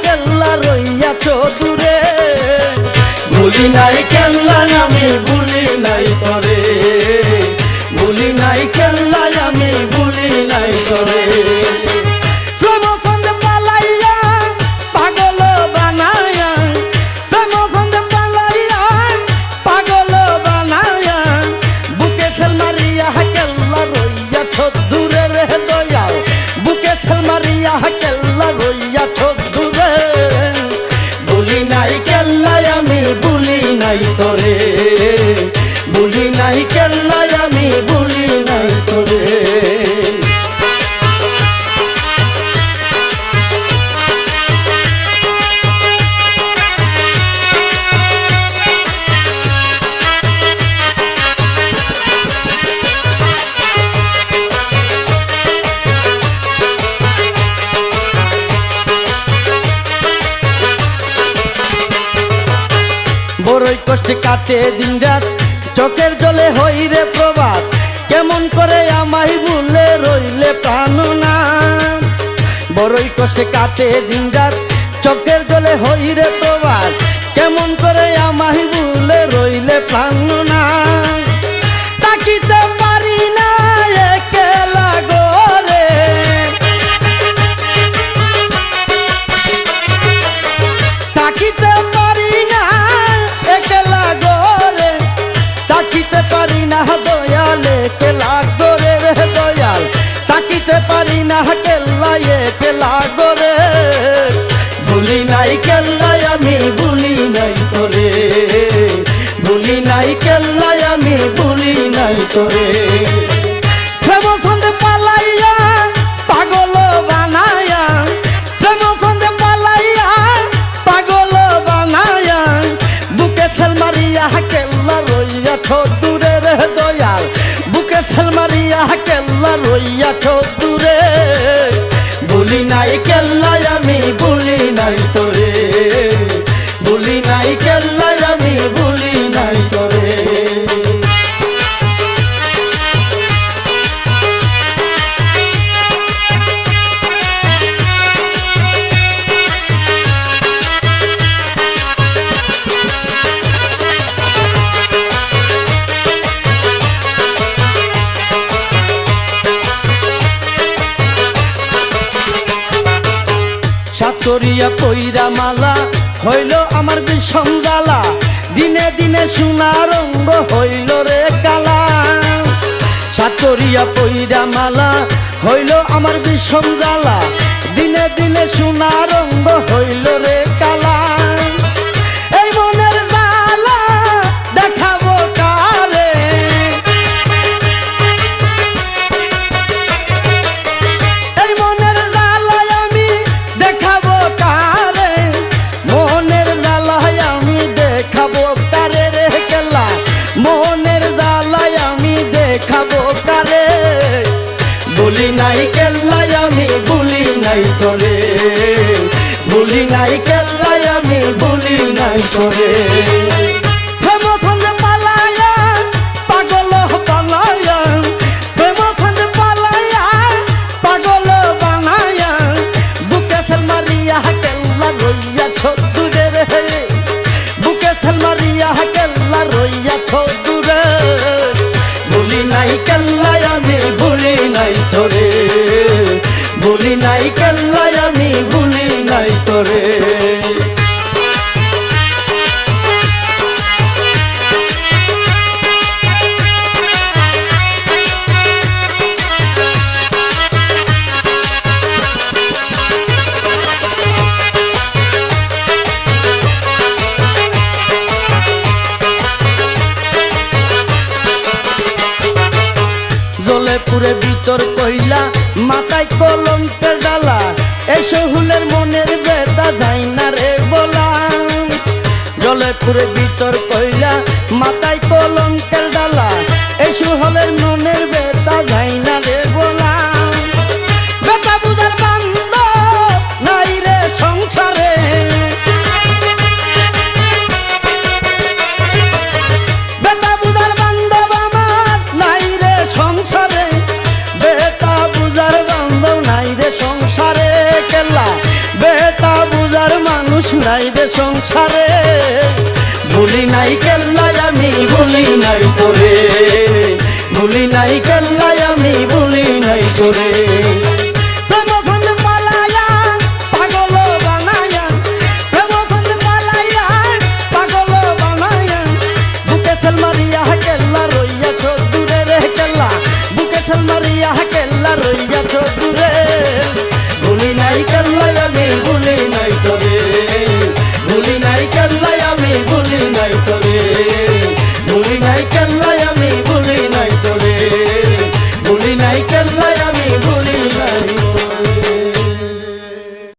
কেল্লা রইয়াছ দূরে। ভুলি নাই কেল্লা আমি ভুলি নাই তরে, ভুলি নাই কেল্লা আমি ভুলি নাই তরে। প্রেম ফান্দে পালাইয়া পাগল বানায়া, প্রেম ফান্দে পালাইয়া পাগল বানায়া, বুকে সেল মারিয়া কেল্লা রইয়াছ দূরে রে দয়াল, বুকে সেল মারিয়া কেল্লা রইয়াছ দূরে। ভুলি নাই কেল্লা আমি ভুলি নাই তরে, ভুলি নাই কেল্লা আমি ভুলি নাই তরে। বড়ই কষ্টে কাটে দিন রাত, চোখের জলে হই রে প্রভাত, কেমন করে আমায় ভুলে রইলে প্রাণ না। বড়ই কষ্টে কাটে দিন রাত, চোখের জলে হই রে প্রভাত, কেমন করে আমায় ভুলে রইলে প্রাণ না। তাকিতে পারি না একলা গোরে, তাকিতে পারি না একলা গোরে, তাকিতে পারি না দয়াল একলা গোরে রে দয়াল, তাকিতে পারি না কেল্লা একলা গোরে। ভুলি নাই কেল্লা আমি ভুলি নাই তরে, ভুলি নাই কেল্লা আমি ভুলি নাই তরে। প্রেম ফান্দে পালাইয়া পাগল বানায়া, প্রেম ফান্দে পালাইয়া পাগল বানায়া, বুকে সেল মারিয়া কেল্লা রইয়াছ দূরে রে দয়াল, বুকে সেল মারিয়া কেল্লা রইয়াছ দূরে। ভুলি নাই কেল্লা আমি ভুলি নাই তরে, ভুলি নাই কেল্লা আমি ভুলি নাই তরে। সাতরিয়া পইরা মালা হইল আমার বিষম জ্বালা, দিনে দিনে সোনা রঙ্গ হইল রে কালা। সাতরিয়া পইরা মালা হইল আমার বিষম জ্বালা, দিনে দিনে সোনা রঙ্গ হইল রে কালা। এই মনের জ্বালা দেখাবো কারে, এই মনের জ্বালায় আমি দেখাবো কারে, মনের জ্বালায় আমি দেখাবো কারে রে কেল্লা, মনের জ্বালায় আমি দেখাবো কারে। ভুলি নাই কেল্লা আমি ভুলি নাই তরে, ভুলি নাই কেল্লা আমি ভুলি নাই তরে। প্রেম ফান্দে পালায়া পাগল বানায়া, প্রেম ফান্দে পালায়া পাগল বানায়া, বুকে সেল মারিয়া কেল্লা রইয়াছ দূরে রে, বুকে সেল মারিয়া কেল্লা রইয়াছ দূরে। ভুলি নাই কেল্লা আমি ভুলি নাই তরে, ভুলি নাই কেল্লা আমি ভুলি নাই তরে। জলে পুরে ভিতর কইলা মাথায় কলঙ্কের ডালা, এই শহুলের মনের বেতা যায় না রে বলা। জলে পুরে ভিতর কইলা মাথায় কলঙ্কের ডালা, এই শহুলের মনের বেতা যায় না রে বলা। বেতা বুঝার বান্ধব নাই রে সংসারে, বেতা বুঝার বান্ধব আমার নাই রে সংসারে, বেতা বুঝার বান্ধব নাই রে সংসারে কেল্লা, বেতা বুঝার সংসারে ভুলি নাই কেল্লাই আমি ভুলি নাই তোরে, ভুলি নাই কেল্লাই আমি ভুলি নাই তোরে। প্রেম ফাঁদ পালাইয়া পাগল বানাইয়া, প্রেম ফাঁদ পালাইয়া পাগল বানাইয়া, বুকে সেল মারিয়া কেল্লা রইয়াছ দূরে রে কেল্লা, বুকে সেল মারিয়া কেল্লা রইয়াছ দূরে। ভুলি নাই কেল্লাই আমি ভুলি নাই তোরে, ভুলি নাই কেল্লাই